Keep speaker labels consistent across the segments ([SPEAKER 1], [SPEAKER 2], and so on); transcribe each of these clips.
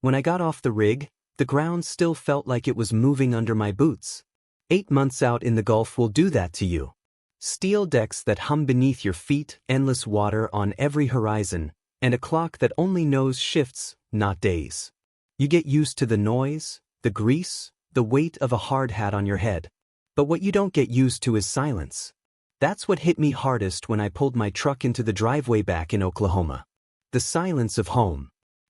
[SPEAKER 1] When I got off the rig, the ground still felt like it was moving under my boots. 8 months out in the Gulf will do that to you. Steel decks that hum beneath your feet, endless water on every horizon, and a clock that only knows shifts, not days. You get used to the noise, the grease, the weight of a hard hat on your head. But what you don't get used to is silence. That's what hit me hardest when I pulled my truck into the driveway back in Oklahoma. The silence of home.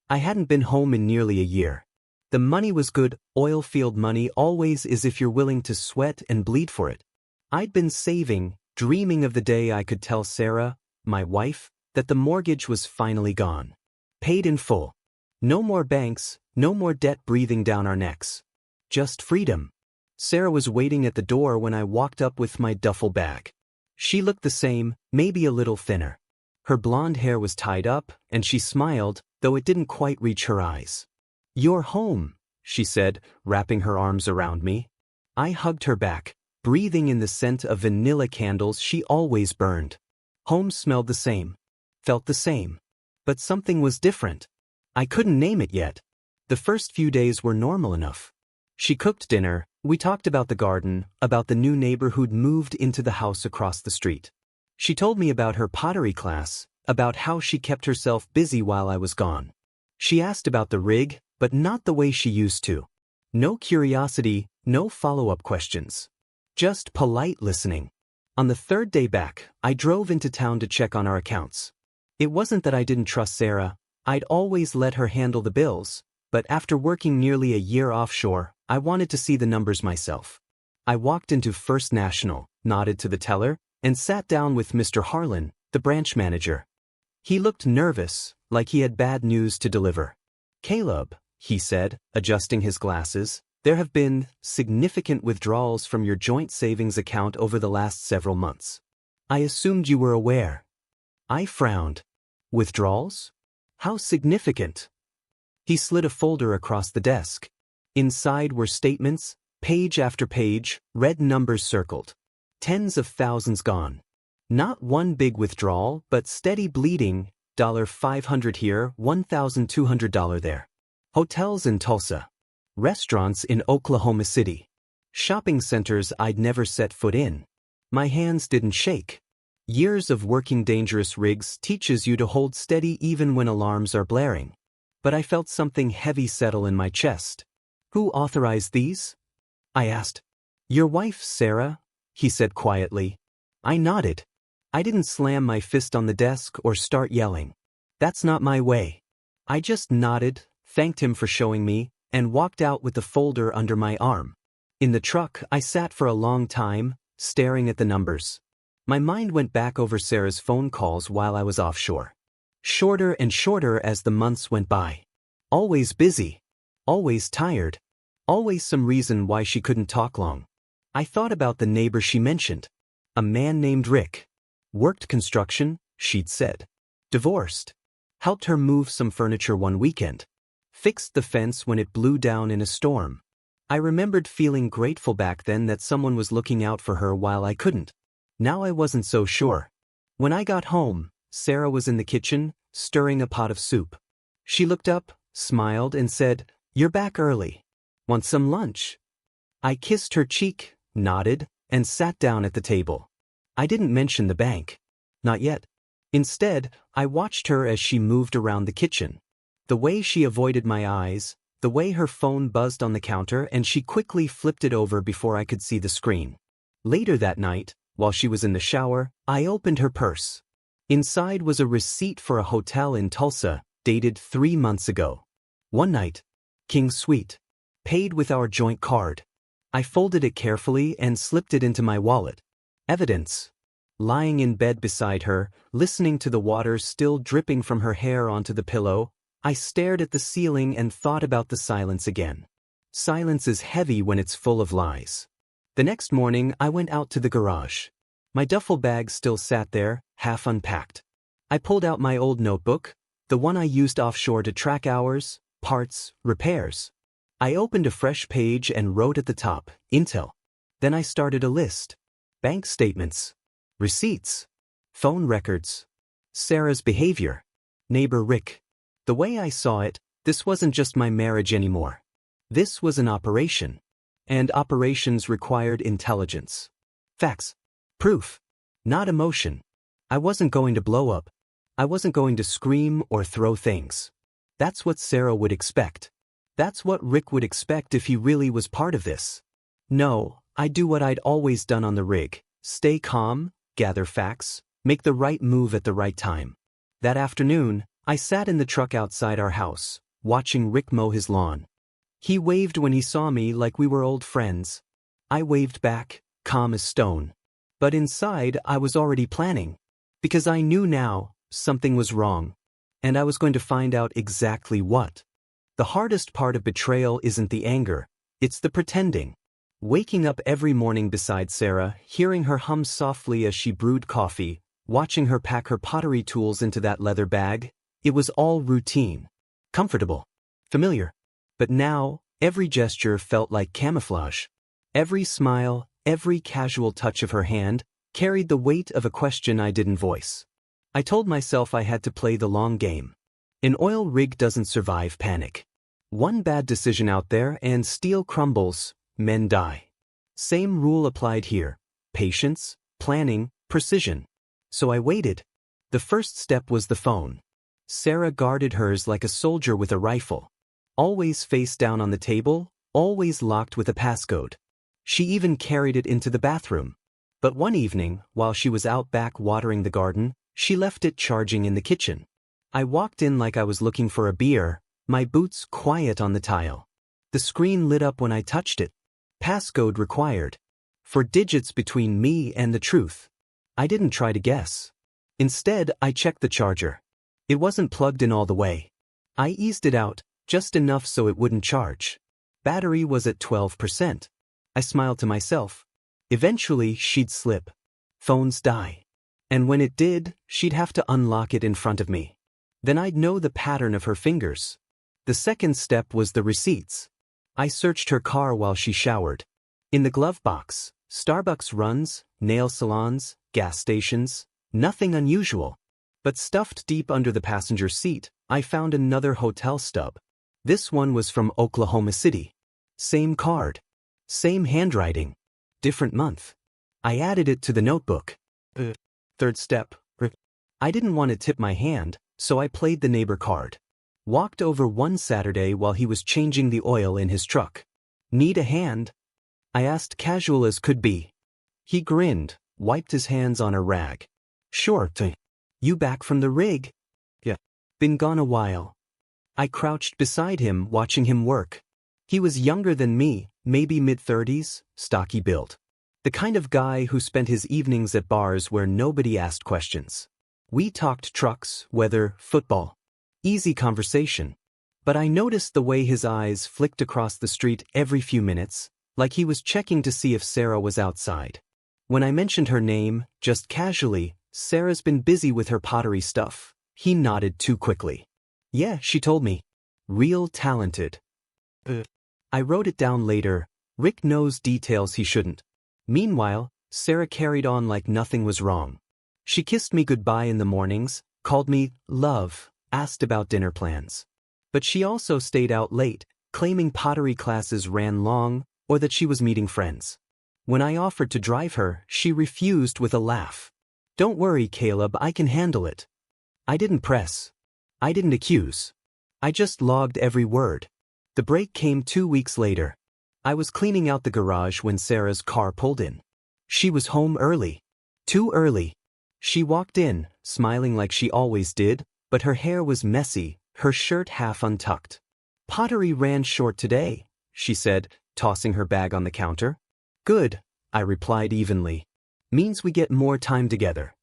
[SPEAKER 1] I hadn't been home in nearly a year. The money was good, oil field money always is if you're willing to sweat and bleed for it. I'd been saving, dreaming of the day I could tell Sarah, my wife, that the mortgage was finally gone. Paid in full. No more banks, no more debt breathing down our necks. Just freedom. Sarah was waiting at the door when I walked up with my duffel bag. She looked the same, maybe a little thinner. Her blonde hair was tied up, and she smiled, though it didn't quite reach her eyes. "You're home," she said, wrapping her arms around me. I hugged her back, breathing in the scent of vanilla candles she always burned. Home smelled the same, felt the same. But something was different. I couldn't name it yet. The first few days were normal enough. She cooked dinner, we talked about the garden, about the new neighbor who'd moved into the house across the street. She told me about her pottery class, about how she kept herself busy while I was gone. She asked about the rig, but not the way she used to. No curiosity, no follow-up questions. Just polite listening. On the third day back, I drove into town to check on our accounts. It wasn't that I didn't trust Sarah. I'd always let her handle the bills, but after working nearly a year offshore, I wanted to see the numbers myself. I walked into First National, nodded to the teller, and sat down with Mr. Harlan, the branch manager. He looked nervous, like he had bad news to deliver. "Caleb," he said, adjusting his glasses, "there have been significant withdrawals from your joint savings account over the last several months. I assumed you were aware." I frowned. "Withdrawals? How significant?" He slid a folder across the desk. Inside were statements, page after page, red numbers circled. Tens of thousands gone. Not one big withdrawal, but steady bleeding, $500 here, $1,200 there. Hotels in Tulsa. Restaurants in Oklahoma City. Shopping centers I'd never set foot in. My hands didn't shake. Years of working dangerous rigs teaches you to hold steady even when alarms are blaring. But I felt something heavy settle in my chest. "Who authorized these?" I asked. "Your wife, Sarah," he said quietly. I nodded. I didn't slam my fist on the desk or start yelling. That's not my way. I just nodded, thanked him for showing me, and walked out with the folder under my arm. In the truck, I sat for a long time, staring at the numbers. My mind went back over Sarah's phone calls while I was offshore. Shorter and shorter as the months went by. Always busy. Always tired. Always some reason why she couldn't talk long. I thought about the neighbor she mentioned. A man named Rick. Worked construction, she'd said. Divorced. Helped her move some furniture one weekend. Fixed the fence when it blew down in a storm. I remembered feeling grateful back then that someone was looking out for her while I couldn't. Now I wasn't so sure. When I got home, Sarah was in the kitchen, stirring a pot of soup. She looked up, smiled, and said, "You're back early. Want some lunch?" I kissed her cheek, nodded, and sat down at the table. I didn't mention the bank. Not yet. Instead, I watched her as she moved around the kitchen. The way she avoided my eyes, the way her phone buzzed on the counter, and she quickly flipped it over before I could see the screen. Later that night, while she was in the shower, I opened her purse. Inside was a receipt for a hotel in Tulsa, dated 3 months ago. One night. King Suite. Paid with our joint card. I folded it carefully and slipped it into my wallet. Evidence. Lying in bed beside her, listening to the water still dripping from her hair onto the pillow, I stared at the ceiling and thought about the silence again. Silence is heavy when it's full of lies. The next morning, I went out to the garage. My duffel bag still sat there, half unpacked. I pulled out my old notebook, the one I used offshore to track hours, parts, repairs. I opened a fresh page and wrote at the top, Intel. Then I started a list. Bank statements. Receipts. Phone records. Sarah's behavior. Neighbor Rick. The way I saw it, This wasn't just my marriage anymore. This was an operation. And operations required intelligence. Facts. Proof. Not emotion. I wasn't going to blow up. I wasn't going to scream or throw things. That's what Sarah would expect. That's what Rick would expect if he really was part of this. No, I'd do what I'd always done on the rig. Stay calm, gather facts, make the right move at the right time. That afternoon, I sat in the truck outside our house, watching Rick mow his lawn. He waved when he saw me like we were old friends. I waved back, calm as stone. But inside, I was already planning. Because I knew now, something was wrong. And I was going to find out exactly what. The hardest part of betrayal isn't the anger, it's the pretending. Waking up every morning beside Sarah, hearing her hum softly as she brewed coffee, watching her pack her pottery tools into that leather bag, it was all routine. Comfortable. Familiar. But now, every gesture felt like camouflage. Every smile, every casual touch of her hand, carried the weight of a question I didn't voice. I told myself I had to play the long game. An oil rig doesn't survive panic. One bad decision out there and steel crumbles, men die. Same rule applied here. Patience, planning, precision. So I waited. The first step was the phone. Sarah guarded hers like a soldier with a rifle. Always face down on the table, always locked with a passcode. She even carried it into the bathroom. But one evening, while she was out back watering the garden, she left it charging in the kitchen. I walked in like I was looking for a beer, my boots quiet on the tile. The screen lit up when I touched it. Passcode required. 4 digits between me and the truth. I didn't try to guess. Instead, I checked the charger. It wasn't plugged in all the way. I eased it out, just enough so it wouldn't charge. Battery was at 12%. I smiled to myself. Eventually, she'd slip. Phones die. And when it did, she'd have to unlock it in front of me. Then I'd know the pattern of her fingers. The second step was the receipts. I searched her car while she showered. In the glove box, Starbucks runs, nail salons, gas stations, nothing unusual. But stuffed deep under the passenger seat, I found another hotel stub. This one was from Oklahoma City. Same card. Same handwriting. Different month. I added it to the notebook. Third step. I didn't want to tip my hand, so I played the neighbor card. Walked over one Saturday while he was changing the oil in his truck. Need a hand? I asked casual as could be. He grinned, wiped his hands on a rag. Sure, you back from the rig? Yeah. Been gone a while. I crouched beside him watching him work. He was younger than me, maybe mid-30s, stocky built. The kind of guy who spent his evenings at bars where nobody asked questions. We talked trucks, weather, football. Easy conversation. But I noticed the way his eyes flicked across the street every few minutes, like he was checking to see if Sarah was outside. When I mentioned her name, just casually, Sarah's been busy with her pottery stuff, he nodded too quickly. Yeah, she told me. Real talented. I wrote it down later. Rick knows details he shouldn't. Meanwhile, Sarah carried on like nothing was wrong. She kissed me goodbye in the mornings, called me love, asked about dinner plans. But she also stayed out late, claiming pottery classes ran long, or that she was meeting friends. When I offered to drive her, she refused with a laugh. Don't worry, Caleb, I can handle it. I didn't press. I didn't accuse. I just logged every word. The break came 2 weeks later. I was cleaning out the garage when Sarah's car pulled in. She was home early. Too early. She walked in, smiling like she always did, but her hair was messy, her shirt half untucked. Pottery ran short today, she said, tossing her bag on the counter. Good, I replied evenly. Means we get more time together.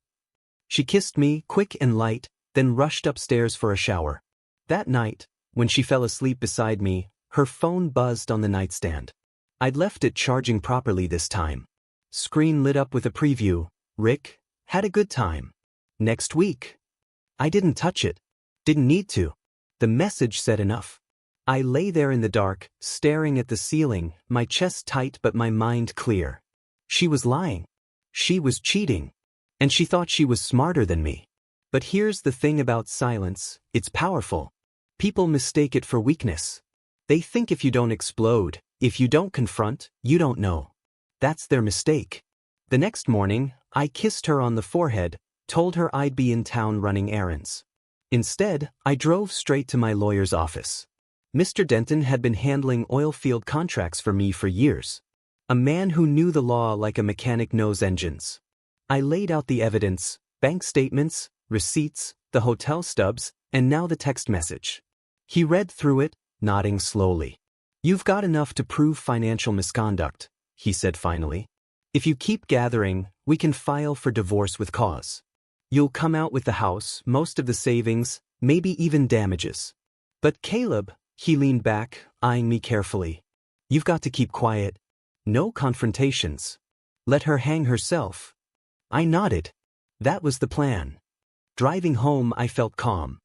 [SPEAKER 1] She kissed me, quick and light, then rushed upstairs for a shower. That night, when she fell asleep beside me, her phone buzzed on the nightstand. I'd left it charging properly this time. Screen lit up with a preview. Rick, had a good time. Next week. I didn't touch it. Didn't need to. The message said enough. I lay there in the dark, staring at the ceiling, my chest tight but my mind clear. She was lying. She was cheating. And she thought she was smarter than me. But here's the thing about silence, it's powerful. People mistake it for weakness. They think if you don't explode, if you don't confront, you don't know. That's their mistake. The next morning, I kissed her on the forehead, told her I'd be in town running errands. Instead, I drove straight to my lawyer's office. Mr. Denton had been handling oil field contracts for me for years. A man who knew the law like a mechanic knows engines. I laid out the evidence, bank statements, receipts, the hotel stubs, and now the text message. He read through it, nodding slowly. "You've got enough to prove financial misconduct," he said finally. "If you keep gathering, we can file for divorce with cause. You'll come out with the house, most of the savings, maybe even damages. But Caleb," he leaned back, eyeing me carefully, "you've got to keep quiet. No confrontations. Let her hang herself." I nodded. That was the plan. Driving home, I felt calm.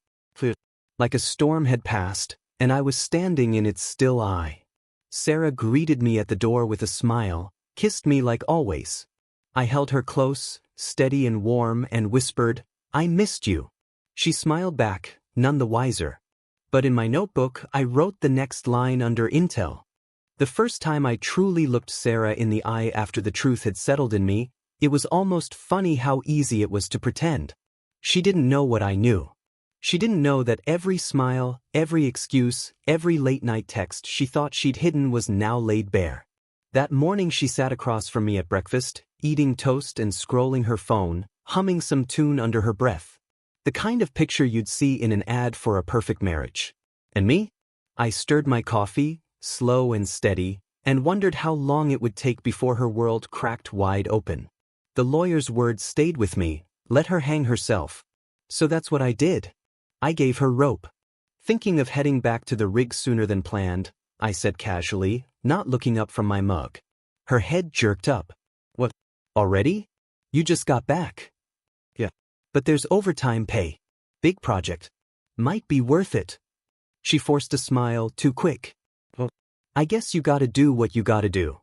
[SPEAKER 1] Like a storm had passed, and I was standing in its still eye. Sarah greeted me at the door with a smile, kissed me like always. I held her close, steady and warm, and whispered, "I missed you." She smiled back, none the wiser. But in my notebook, I wrote the next line under Intel. The first time I truly looked Sarah in the eye after the truth had settled in me, it was almost funny how easy it was to pretend. She didn't know what I knew. She didn't know that every smile, every excuse, every late-night text she thought she'd hidden was now laid bare. That morning she sat across from me at breakfast, eating toast and scrolling her phone, humming some tune under her breath. The kind of picture you'd see in an ad for a perfect marriage. And me? I stirred my coffee, slow and steady, and wondered how long it would take before her world cracked wide open. The lawyer's words stayed with me, let her hang herself. So that's what I did. I gave her rope. Thinking of heading back to the rig sooner than planned, I said casually, not looking up from my mug. Her head jerked up. "What? Already? You just got back." "Yeah. But there's overtime pay. Big project. Might be worth it." She forced a smile, too quick. "Well, I guess you gotta do what you gotta do."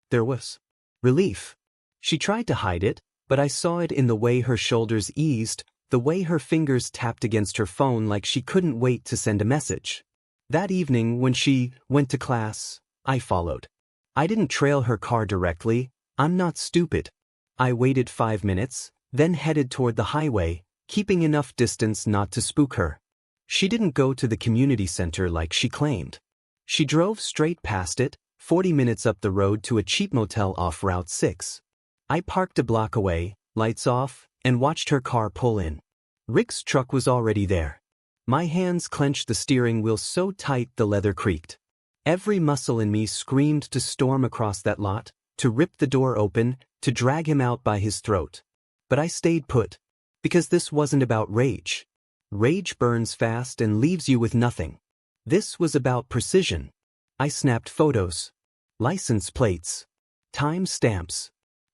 [SPEAKER 1] There was relief. She tried to hide it, but I saw it in the way her shoulders eased, the way her fingers tapped against her phone like she couldn't wait to send a message. That evening, when she went to class, I followed. I didn't trail her car directly. I'm not stupid. I waited 5 minutes, then headed toward the highway, keeping enough distance not to spook her. She didn't go to the community center like she claimed. She drove straight past it, 40 minutes up the road to a cheap motel off Route 6. I parked a block away, lights off, and watched her car pull in. Rick's truck was already there. My hands clenched the steering wheel so tight the leather creaked. Every muscle in me screamed to storm across that lot, to rip the door open, to drag him out by his throat. But I stayed put. Because this wasn't about rage. Rage burns fast and leaves you with nothing. This was about precision. I snapped photos. License plates. Time stamps.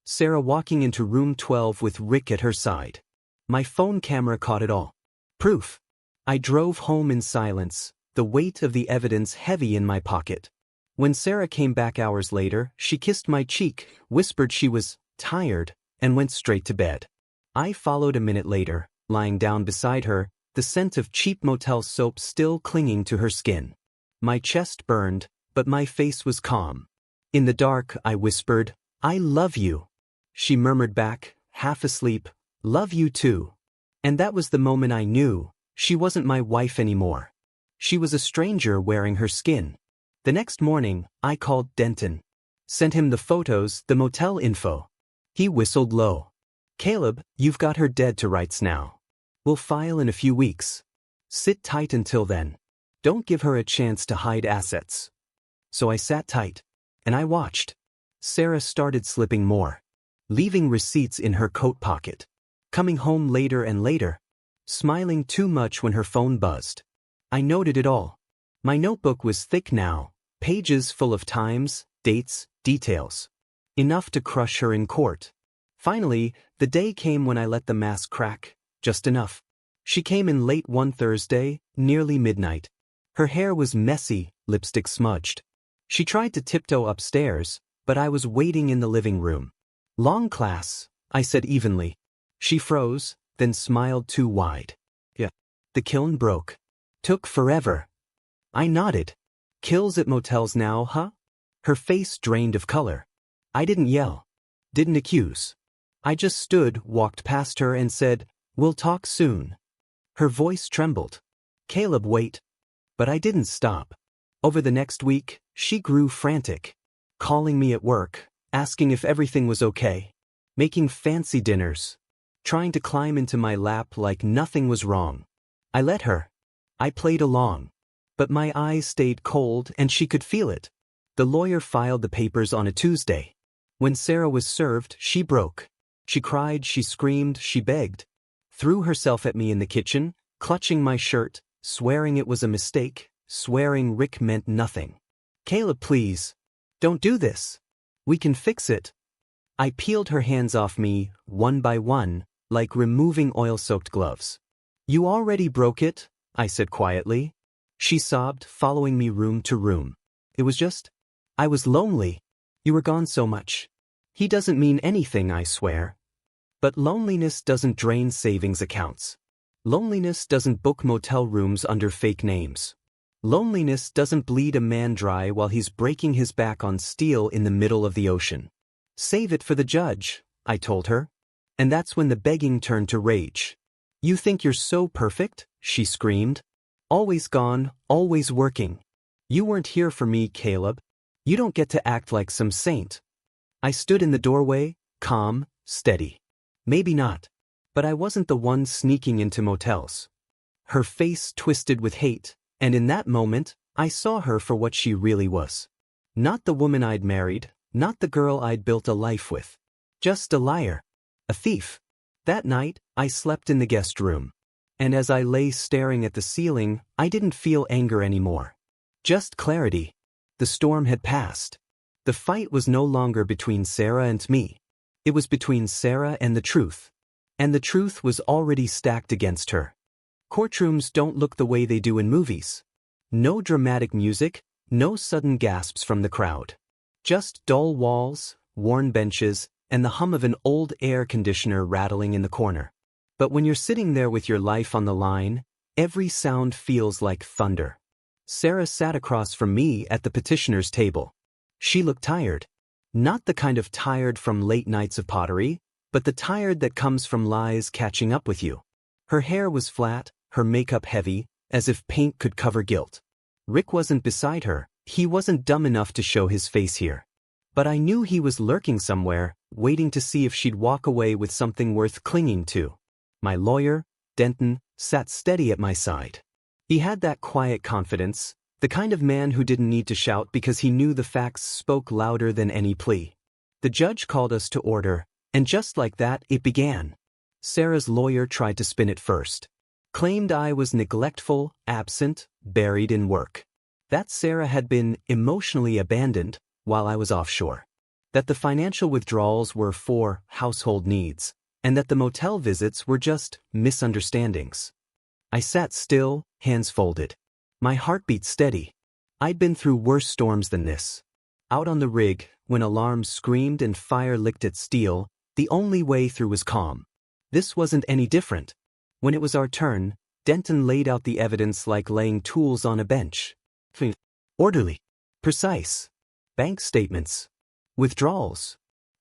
[SPEAKER 1] Sarah walking into room 12 with Rick at her side. My phone camera caught it all. Proof. I drove home in silence, the weight of the evidence heavy in my pocket. When Sarah came back hours later, she kissed my cheek, whispered she was tired, and went straight to bed. I followed a minute later, lying down beside her, the scent of cheap motel soap still clinging to her skin. My chest burned, but my face was calm. In the dark, I whispered, "I love you." She murmured back, half asleep, "Love you too." And that was the moment I knew, she wasn't my wife anymore. She was a stranger wearing her skin. The next morning, I called Denton. Sent him the photos, the motel info. He whistled low. "Caleb, you've got her dead to rights now. We'll file in a few weeks. Sit tight until then. Don't give her a chance to hide assets." So I sat tight. And I watched. Sarah started slipping more. Leaving receipts in her coat pocket. Coming home later and later. Smiling too much when her phone buzzed. I noted it all. My notebook was thick now, pages full of times, dates, details. Enough to crush her in court. Finally, the day came when I let the mask crack, just enough. She came in late one Thursday, nearly midnight. Her hair was messy, lipstick smudged. She tried to tiptoe upstairs, but I was waiting in the living room. "Long class," I said evenly. She froze, then smiled too wide. "Yeah." The kiln broke. Took forever. I nodded. Kills at motels now, huh? Her face drained of color. I didn't yell. Didn't accuse. I just stood, walked past her and said, "We'll talk soon." Her voice trembled. "Caleb, wait." But I didn't stop. Over the next week, she grew frantic. Calling me at work, asking if everything was okay. Making fancy dinners. Trying to climb into my lap like nothing was wrong. I let her. I played along. But my eyes stayed cold and she could feel it. The lawyer filed the papers on a Tuesday. When Sarah was served, she broke. She cried, she screamed, she begged. Threw herself at me in the kitchen, clutching my shirt, swearing it was a mistake, swearing Rick meant nothing. "Caleb, please. Don't do this. We can fix it." I peeled her hands off me, one by one, like removing oil-soaked gloves. "You already broke it," I said quietly. She sobbed, following me room to room. "It was just, I was lonely. You were gone so much. He doesn't mean anything, I swear." But loneliness doesn't drain savings accounts. Loneliness doesn't book motel rooms under fake names. Loneliness doesn't bleed a man dry while he's breaking his back on steel in the middle of the ocean. "Save it for the judge," I told her. And that's when the begging turned to rage. "You think you're so perfect?" she screamed. "Always gone, always working. You weren't here for me, Caleb. You don't get to act like some saint." I stood in the doorway, calm, steady. Maybe not. But I wasn't the one sneaking into motels. Her face twisted with hate, and in that moment, I saw her for what she really was. Not the woman I'd married, not the girl I'd built a life with. Just a liar. A thief. That night, I slept in the guest room. And as I lay staring at the ceiling, I didn't feel anger anymore. Just clarity. The storm had passed. The fight was no longer between Sarah and me. It was between Sarah and the truth. And the truth was already stacked against her. Courtrooms don't look the way they do in movies. No dramatic music, no sudden gasps from the crowd. Just dull walls, worn benches, and the hum of an old air conditioner rattling in the corner. But when you're sitting there with your life on the line, every sound feels like thunder. Sarah sat across from me at the petitioner's table. She looked tired. Not the kind of tired from late nights of pottery, but the tired that comes from lies catching up with you. Her hair was flat, her makeup heavy, as if paint could cover guilt. Rick wasn't beside her. He wasn't dumb enough to show his face here. But I knew he was lurking somewhere, waiting to see if she'd walk away with something worth clinging to. My lawyer, Denton, sat steady at my side. He had that quiet confidence, the kind of man who didn't need to shout because he knew the facts spoke louder than any plea. The judge called us to order, and just like that, it began. Sarah's lawyer tried to spin it first. Claimed I was neglectful, absent, buried in work. That Sarah had been emotionally abandoned while I was offshore. That the financial withdrawals were for household needs, and that the motel visits were just misunderstandings. I sat still, hands folded. My heartbeat steady. I'd been through worse storms than this. Out on the rig, when alarms screamed and fire licked at steel, the only way through was calm. This wasn't any different. When it was our turn, Denton laid out the evidence like laying tools on a bench. Orderly. Precise. Bank statements. Withdrawals.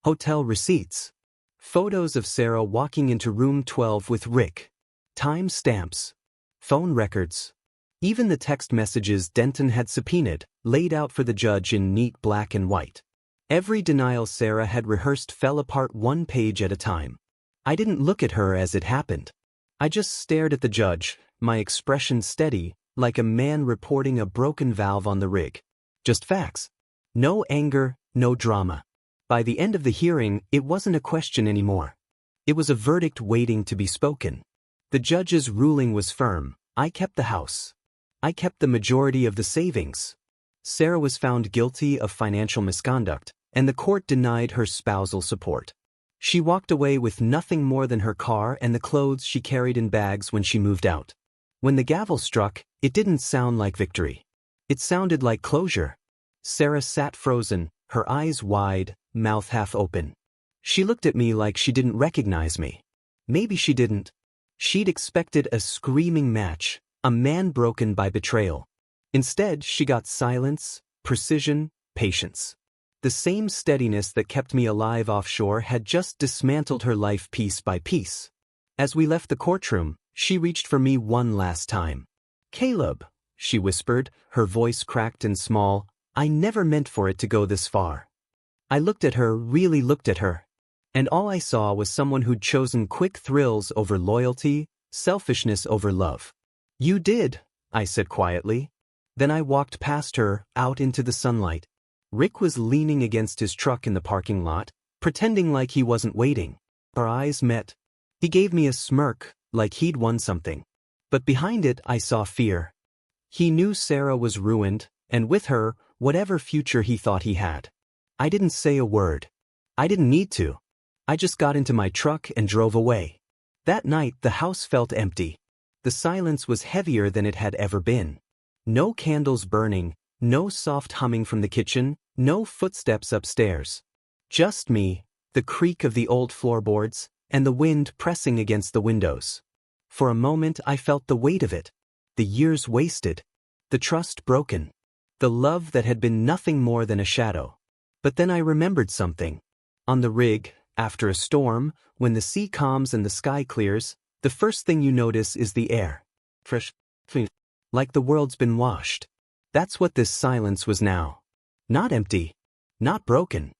[SPEAKER 1] Hotel receipts. Photos of Sarah walking into room 12 with Rick. Time stamps. Phone records. Even the text messages Denton had subpoenaed, laid out for the judge in neat black and white. Every denial Sarah had rehearsed fell apart one page at a time. I didn't look at her as it happened. I just stared at the judge, my expression steady, like a man reporting a broken valve on the rig. Just facts. No anger, no drama. By the end of the hearing, it wasn't a question anymore. It was a verdict waiting to be spoken. The judge's ruling was firm. I kept the house. I kept the majority of the savings. Sarah was found guilty of financial misconduct, and the court denied her spousal support. She walked away with nothing more than her car and the clothes she carried in bags when she moved out. When the gavel struck, it didn't sound like victory. It sounded like closure. Sarah sat frozen, her eyes wide, mouth half open. She looked at me like she didn't recognize me. Maybe she didn't. She'd expected a screaming match, a man broken by betrayal. Instead, she got silence, precision, patience. The same steadiness that kept me alive offshore had just dismantled her life piece by piece. As we left the courtroom, she reached for me one last time. "Caleb," she whispered, her voice cracked and small, "I never meant for it to go this far." I looked at her, really looked at her. And all I saw was someone who'd chosen quick thrills over loyalty, selfishness over love. "You did," I said quietly. Then I walked past her, out into the sunlight. Rick was leaning against his truck in the parking lot, pretending like he wasn't waiting. Our eyes met. He gave me a smirk, like he'd won something. But behind it I saw fear. He knew Sarah was ruined, and with her, whatever future he thought he had. I didn't say a word. I didn't need to. I just got into my truck and drove away. That night the house felt empty. The silence was heavier than it had ever been. No candles burning, no soft humming from the kitchen, no footsteps upstairs. Just me, the creak of the old floorboards, and the wind pressing against the windows. For a moment I felt the weight of it. The years wasted. The trust broken. The love that had been nothing more than a shadow. But then I remembered something. On the rig, after a storm, when the sea calms and the sky clears, the first thing you notice is the air. Fresh. Like the world's been washed. That's what this silence was now. Not empty. Not broken.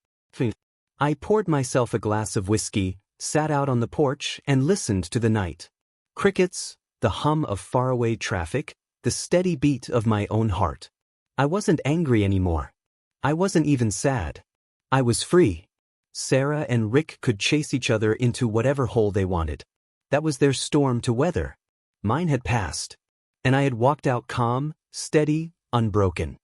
[SPEAKER 1] I poured myself a glass of whiskey, sat out on the porch, and listened to the night. Crickets, the hum of faraway traffic, the steady beat of my own heart. I wasn't angry anymore. I wasn't even sad. I was free. Sarah and Rick could chase each other into whatever hole they wanted. That was their storm to weather. Mine had passed. And I had walked out calm, steady, unbroken.